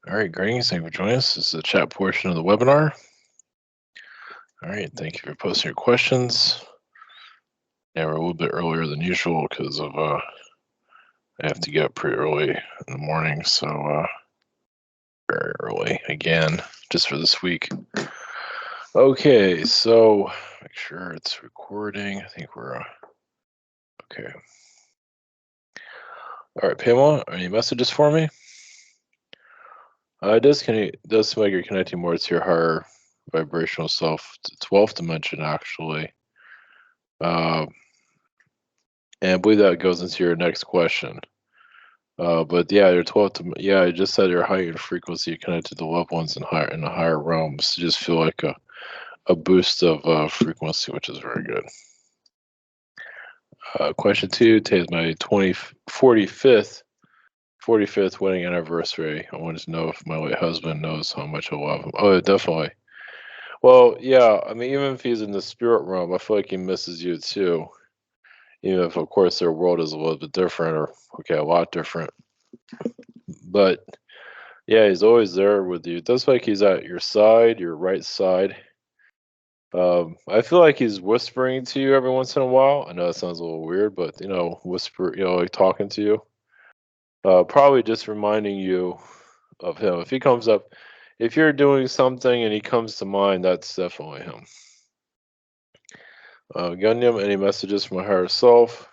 All right, greetings. Thank you for joining us. This is the chat portion of the webinar. All right, thank you for posting your questions. Yeah, we're a little bit earlier than usual because of I have to get up pretty early in the morning, so very early again, just for this week. Okay, so make sure it's recording. I think we're okay. All right, Pamela, any messages for me? It does seem like you're connecting more to your higher vibrational self, 12th dimension actually. Uh, and I believe that goes into your next question. But yeah, your 12th, yeah, I just said your height and frequency connected to loved ones in the higher realms. You just feel like a boost of frequency, which is very good. Question two, today's my 45th wedding anniversary. I wanted to know if my late husband knows how much I love him. Oh, definitely. Well, yeah, I mean, even if he's in the spirit realm, I feel like he misses you too. Even if, of course, their world is a little bit different, or okay, a lot different. But yeah, he's always there with you. It does feel like he's at your side, your right side. I feel like he's whispering to you every once in a while. I know that sounds a little weird, but whisper, like talking to you. Probably just reminding you of him. If he comes up, if you're doing something and he comes to mind, that's definitely him. Gundam, any messages from my higher self?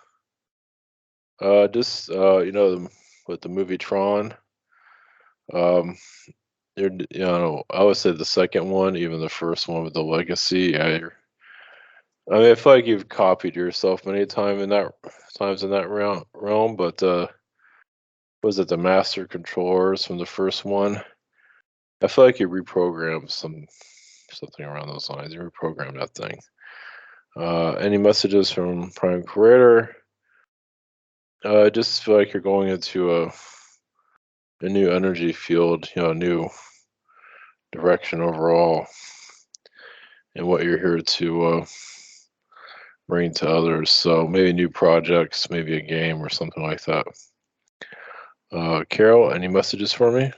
Just with the movie Tron. Um, I would say the second one, even the first one with the legacy. I mean, I feel like you've copied yourself many times in that realm, but was it the master controllers from the first one? I feel like you reprogrammed something around those lines. You reprogrammed that thing. Any messages from Prime Creator? I just feel like you're going into a new energy field, a new direction overall, and what you're here to bring to others. So maybe new projects, maybe a game or something like that. Carol, any messages for me?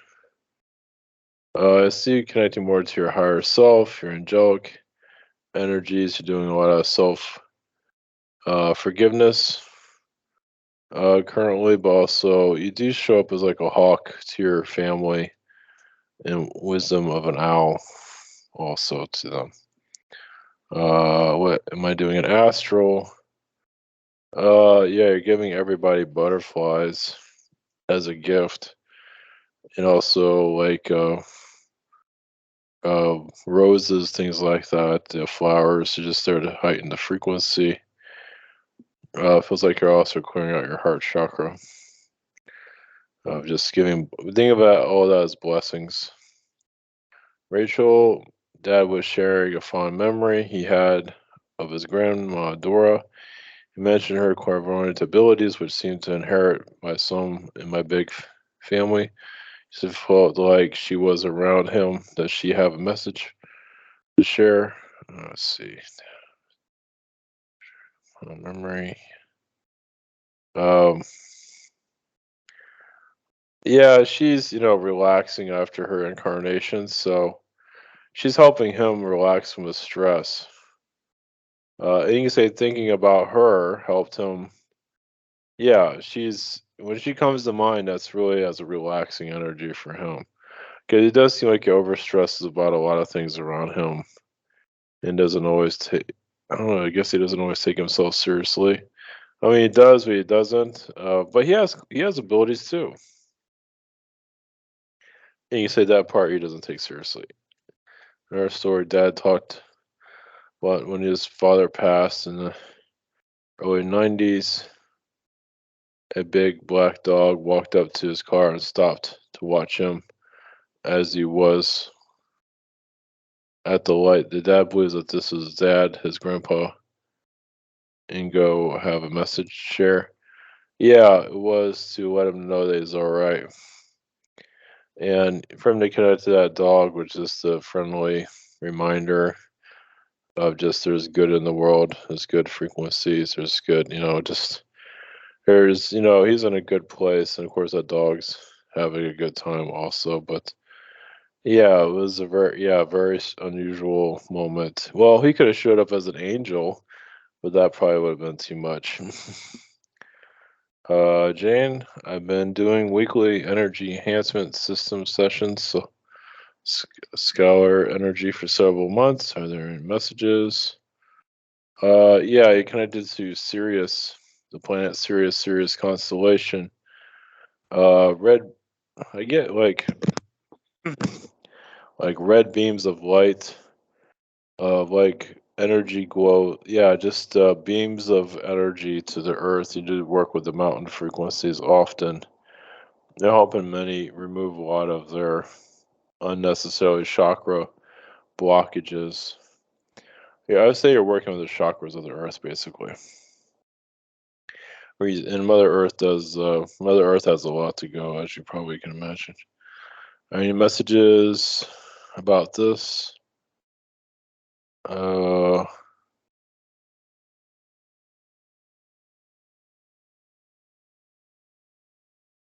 I see you connecting more to your higher self, your angelic energies. You're doing a lot of self forgiveness currently, but also you do show up as like a hawk to your family and wisdom of an owl also to them. What am I doing in astral? Yeah, you're giving everybody butterflies as a gift, and also like roses, things like that. Flowers are just there to heighten the frequency. Feels like you're also clearing out your heart chakra. Just giving, think about all that as blessings. Rachel, Dad was sharing a fond memory he had of his grandma Dora. He mentioned her clairvoyant abilities, which seemed to inherit by some in my big family. She felt like she was around him. Does she have a message to share? Let's see. Memory. Um, yeah, she's relaxing after her incarnation, so she's helping him relax from the stress. And you can say thinking about her helped him. Yeah, she's when she comes to mind, that's really as a relaxing energy for him. Because it does seem like he overstresses about a lot of things around him and doesn't always take. I don't know. I guess he doesn't always take himself seriously. I mean, he does, but he doesn't. But he has abilities too. And you say that part he doesn't take seriously. In our story, Dad talked about when his father passed in the early '90s. A big black dog walked up to his car and stopped to watch him as he was at the light. The dad believes that this is Dad, his grandpa, and go have a message share. Yeah, it was to let him know that he's all right. And for him to connect to that dog was just a friendly reminder of just there's good in the world, there's good frequencies, there's good, just he's in a good place. And of course, that dog's having a good time also. But Yeah, it was a very unusual moment. Well, he could have showed up as an angel, but that probably would have been too much. Jane, I've been doing weekly energy enhancement system sessions, so Scholar Energy for several months. Are there any messages? Yeah, you connected to Sirius, the planet Sirius constellation. Red, I get like red beams of light, like energy glow. Yeah, just beams of energy to the Earth. You do work with the mountain frequencies often. They're helping many remove a lot of their unnecessary chakra blockages. Yeah, I would say you're working with the chakras of the Earth, basically. And Mother Earth has a lot to go, as you probably can imagine. Any messages about this? Uh,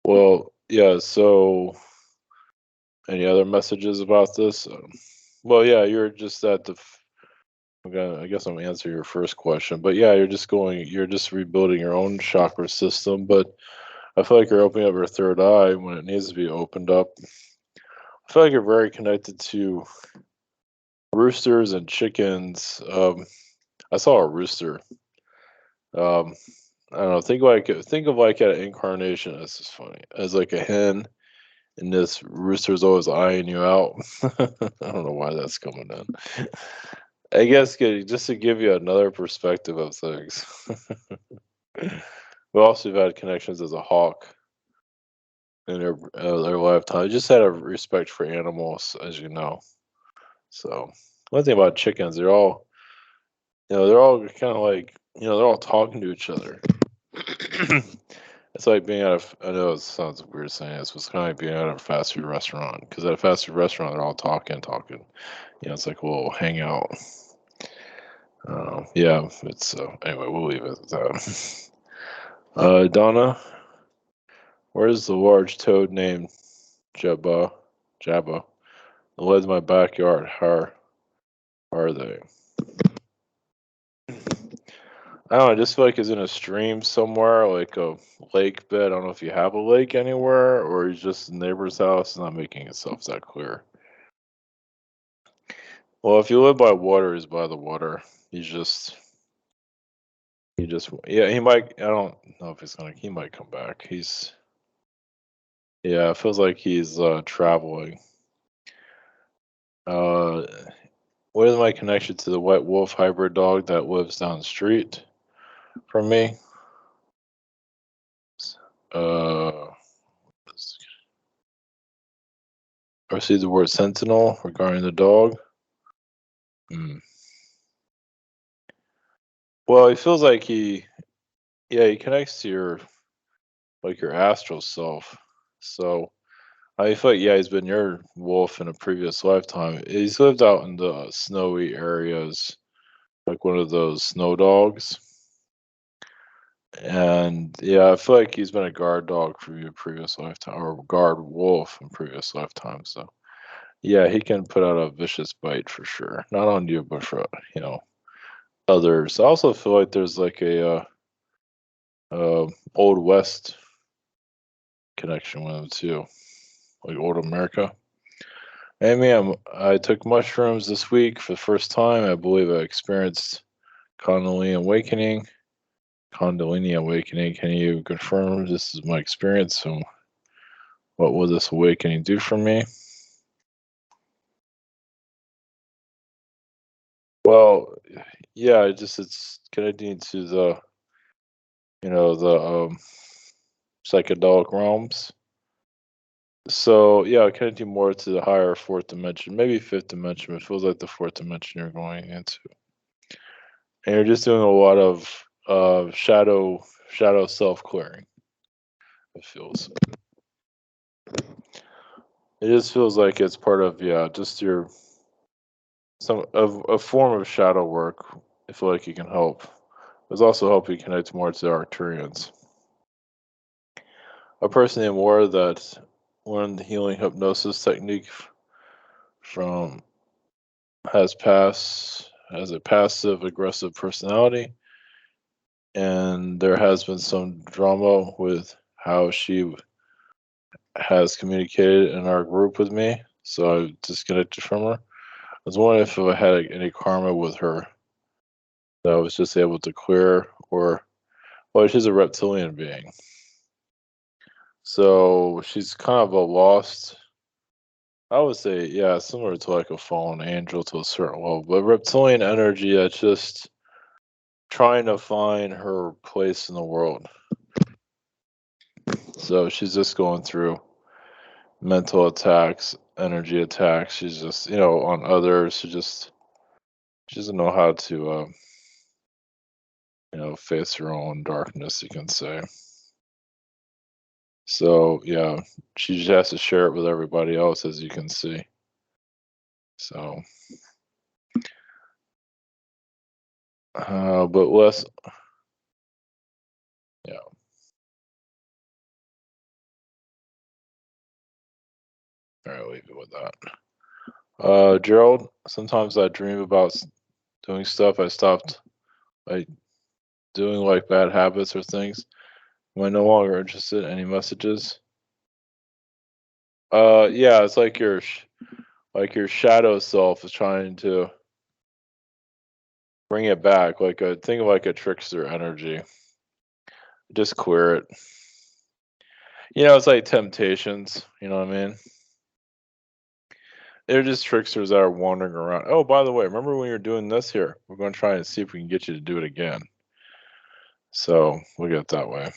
well, yeah. So, any other messages about this? Well, yeah, you're just at the. I guess I'm gonna answer your first question, but yeah, you're just rebuilding your own chakra system. But I feel like you're opening up your third eye when it needs to be opened up. I feel like you're very connected to roosters and chickens. I saw a rooster. Um, I don't know. Think of like an incarnation. This is funny as like a hen, and this rooster's always eyeing you out. I don't know why that's coming in. I guess just to give you another perspective of things. We also have had connections as a hawk in their lifetime. I just had a respect for animals, as you know. So one thing about chickens, they're all kind of like, they're all talking to each other. It's like being I know it sounds weird saying this, but it's kind of like being at a fast food restaurant. Because at a fast food restaurant, they're all talking. It's like a little hangout. Yeah, it's anyway. We'll leave it at that. Donna, where is the large toad named Jabba? Jabba. That lives in my backyard. How are they? I don't know. I just feel like he's in a stream somewhere, like a lake bed. I don't know if you have a lake anywhere, or he's just a neighbor's house. It's not making itself that clear. Well, if you live by water, he's by the water. He's just, yeah, he might. I don't know if he might come back. Yeah, it feels like he's traveling. Uh, what is my connection to the white wolf hybrid dog that lives down the street from me? Uh, I see the word sentinel regarding the dog. Hmm. Well, he feels like he connects to your astral self. So I feel like, yeah, he's been your wolf in a previous lifetime. He's lived out in the snowy areas, like one of those snow dogs. And yeah, I feel like he's been a guard dog for your previous lifetime, or guard wolf in previous lifetime. So yeah, he can put out a vicious bite for sure. Not on you, but for others. I also feel like there's like old west connection with him too, like old America. Hey, ma'am, I took mushrooms this week for the first time. I believe I experienced Kundalini awakening. Kundalini awakening. Can you confirm this is my experience? So, what will this awakening do for me? Well, yeah, it's connecting to the psychedelic realms. So yeah, connecting more to the higher fourth dimension, maybe fifth dimension. It feels like the fourth dimension you're going into, and you're just doing a lot of shadow self clearing. It feels. It just feels like it's part of, yeah, just your some of a form of shadow work. I feel like you can help. It's also help you connect more to the Arcturians. A person named Laura that learned the healing hypnosis technique from has a passive aggressive personality, and there has been some drama with how she has communicated in our group with me, so I disconnected from her. I was wondering if I had any karma with her that I was just able to clear, or well, she's a reptilian being, so she's kind of a lost. I would say, yeah, similar to like a fallen angel to a certain level, but reptilian energy that's just trying to find her place in the world. So she's just going through mental attacks, energy attacks. She's just, on others. She doesn't know how to, face her own darkness, you can say. So yeah, she just has to share it with everybody else, as you can see. So, but less, yeah. All right, I'll leave it with that. Gerald, sometimes I dream about doing stuff I stopped like doing, like bad habits or things. Am I no longer interested? Any messages? Yeah, it's like your shadow self is trying to bring it back, like a think of like a trickster energy. Just clear it. It's like temptations. You know what I mean? They're just tricksters that are wandering around. Oh, by the way, remember when you're doing this here? We're going to try and see if we can get you to do it again. So look at it that way.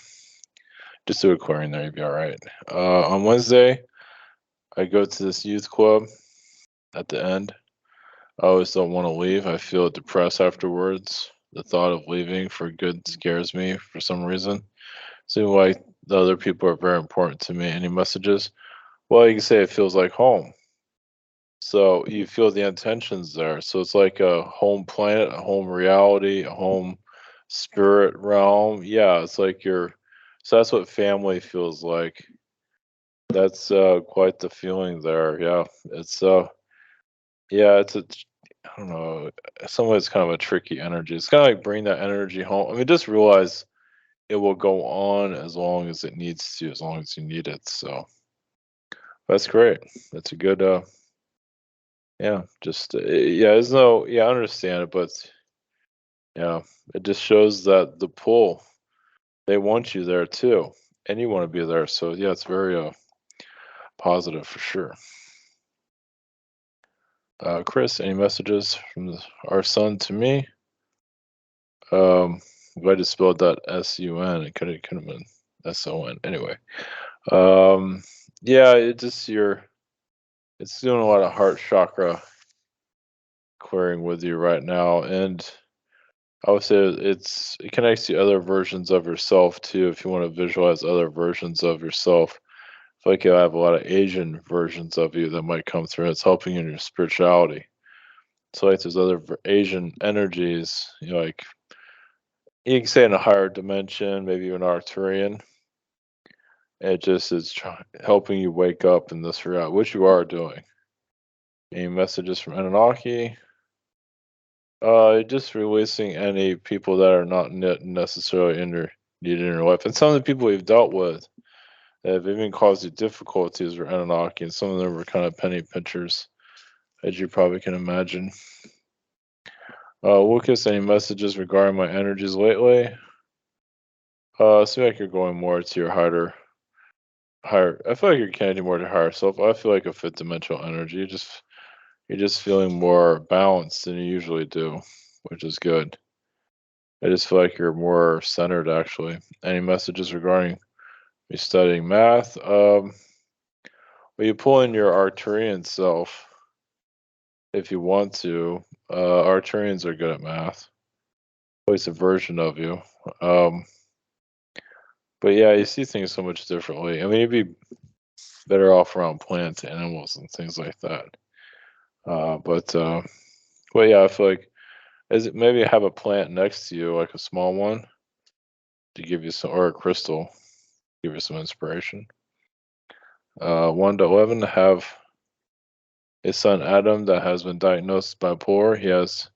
Just do a clearing there, you'll be all right. On Wednesday, I go to this youth club at the end. I always don't want to leave. I feel depressed afterwards. The thought of leaving for good scares me for some reason. Seems like the other people are very important to me. Any messages? Well, you can say it feels like home. So you feel the intentions there. So it's like a home planet, a home reality, a home spirit realm. Yeah, it's like so that's what family feels like. That's quite the feeling there. Yeah. I don't know, some way it's kind of a tricky energy. It's kind of like bring that energy home. I mean, just realize it will go on as long as it needs to, as long as you need it. So that's great. That's a good, yeah, just, yeah, I understand it, but yeah, it just shows that the pull, they want you there too, and you want to be there. So yeah, it's very, positive for sure. Chris, any messages from our son to me? If I just spelled that S-U-N, it could have been S-O-N. Anyway, um, yeah, it's doing a lot of heart chakra clearing with you right now, and I would say it connects to other versions of yourself too. If you want to visualize other versions of yourself, I feel like you'll have a lot of Asian versions of you that might come through. It's helping in your spirituality. So like there's other Asian energies, like you can say in a higher dimension, maybe even Arcturian. It just is helping you wake up in this reality, which you are doing. Any messages from Anunnaki? Just releasing any people that are not necessarily needed in your life, and some of the people we've dealt with that have even caused you difficulties were Anunnaki, and some of them were kind of penny pinchers, as you probably can imagine. Lucas, any messages regarding my energies lately? Seems like you're going more to your higher. I feel like you're connecting more to higher self. I feel like a fifth dimensional energy. You're just feeling more balanced than you usually do, which is good. I just feel like you're more centered actually. Any messages regarding me studying math? Well, you pull in your Arcturian self if you want to. Arcturians are good at math. Always a version of you. Um, but yeah, you see things so much differently. I mean, you'd be better off around plants, animals, and things like that. But yeah, I feel like maybe have a plant next to you, like a small one, to give you some, or a crystal, give you some inspiration. 1 to 11 have his son Adam that has been diagnosed bipolar. He has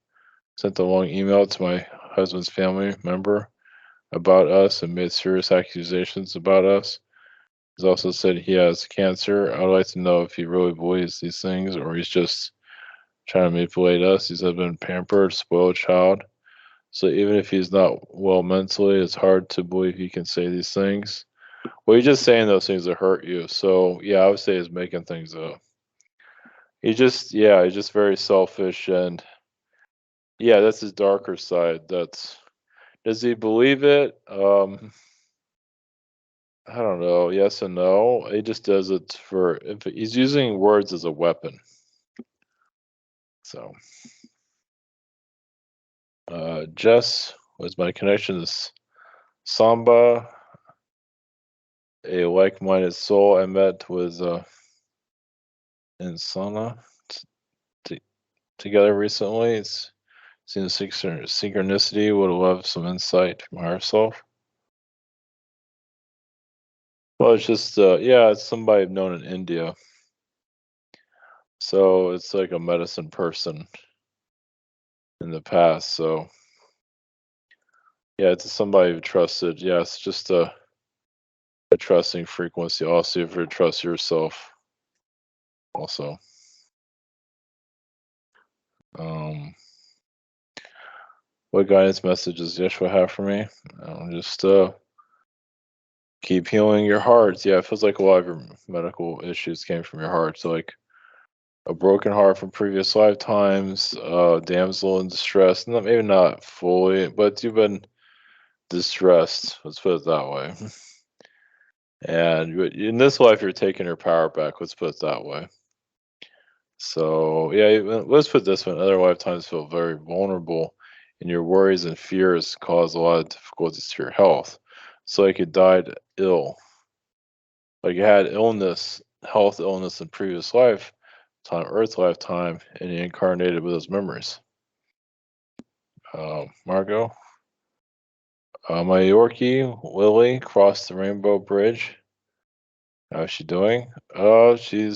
sent a long email to my husband's family member about us and made serious accusations about us. He's also said he has cancer. I'd like to know if he really believes these things or he's just trying to manipulate us. He's been pampered, spoiled child. So even if he's not well mentally, it's hard to believe he can say these things. Well, he's just saying those things to hurt you. So yeah, I would say he's making things up. He's just very selfish and yeah, that's his darker side. Does he believe it? I don't know. Yes and no. He just does it for if he's using words as a weapon. So Jess was my connection to Samba, a like-minded soul I met was in Sana together recently. It's seems synchronicity. Would love some insight from higher self. Well, it's just yeah, it's somebody I've known in India. So it's like a medicine person in the past. So yeah, it's somebody who trusted. Yeah, it's just a trusting frequency. Also, if you trust yourself, also. Um, what guidance message does Yeshua have for me? Just keep healing your heart. Yeah, it feels like a lot of your medical issues came from your heart. So like a broken heart from previous lifetimes, damsel in distress. Not maybe not fully, but you've been distressed. Let's put it that way. And in this life, you're taking your power back. Let's put it that way. So yeah, let's put this one. Other lifetimes feel very vulnerable, and your worries and fears cause a lot of difficulties to your health. So like you died ill, like you had illness, health illness in previous lifetime, Earth lifetime, and you incarnated with those memories. Margot, my Yorkie Lily crossed the Rainbow Bridge. How's she doing? I feel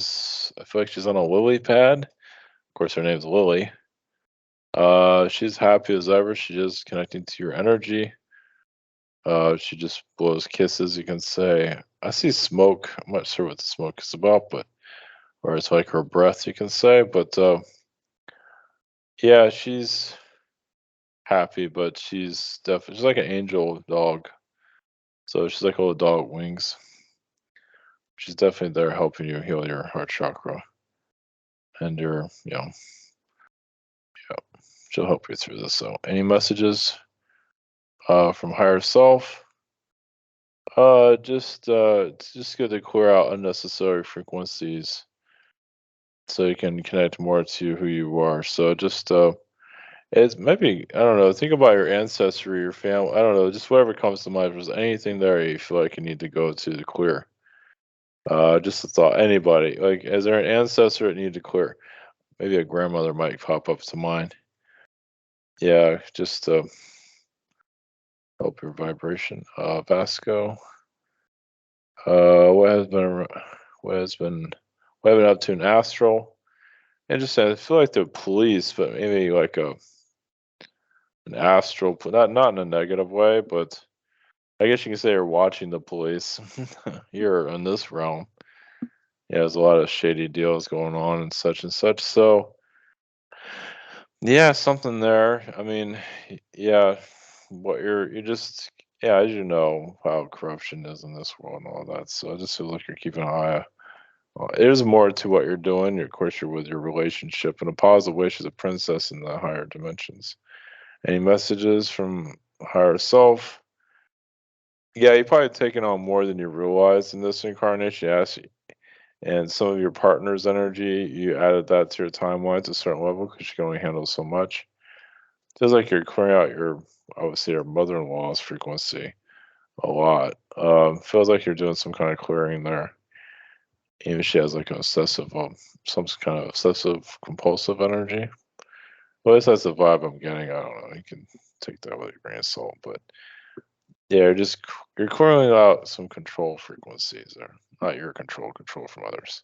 like she's on a lily pad. Of course, her name's Lily. She's happy as ever. She's just connecting to your energy. She just blows kisses, you can say. I see smoke. I'm not sure what the smoke is about, but or it's like her breath, you can say. But yeah, she's happy, but she's like an angel dog. So she's like a little dog wings. She's definitely there helping you heal your heart chakra and yeah, she'll help you through this. So, any messages from higher self? It's just good to clear out unnecessary frequencies so you can connect more to who you are. So just it's maybe I don't know. Think about your ancestry, your family. I don't know. Just whatever comes to mind. If there's anything there you feel like you need to go to clear. Just a thought. Anybody like, is there an ancestor that need to clear? Maybe a grandmother might pop up to mind. Yeah, just to help your vibration. Vasco. What has been what has been what have been up to an astral? Interesting. I feel like the police, but maybe like an astral, not in a negative way, but I guess you can say you're watching the police. You're in this realm. Yeah, there's a lot of shady deals going on and such and such. So yeah, something there. I mean, yeah, what you're just yeah, as you know how corruption is in this world and all that. So I just feel like you're keeping an eye. There's more to what you're doing. Of course, you're with your relationship and a positive way. She's a princess in the higher dimensions. Any messages from higher self? Yeah, you probably taken on more than you realized in this incarnation. Yes, and some of your partner's energy, you added that to your timeline to a certain level because you can only handle so much. Feels like you're clearing out your, obviously, your mother-in-law's frequency a lot. Feels like you're doing some kind of clearing there. Even if she has like an obsessive, some kind of obsessive compulsive energy. Well, at least that's the vibe I'm getting. I don't know. You can take that with a grain of salt, but yeah, you're clearing out some control frequencies there. Not your control from others.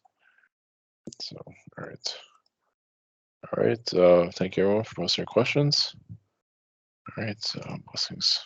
So, all right. All right. Thank you everyone for posting your questions. All right. Blessings.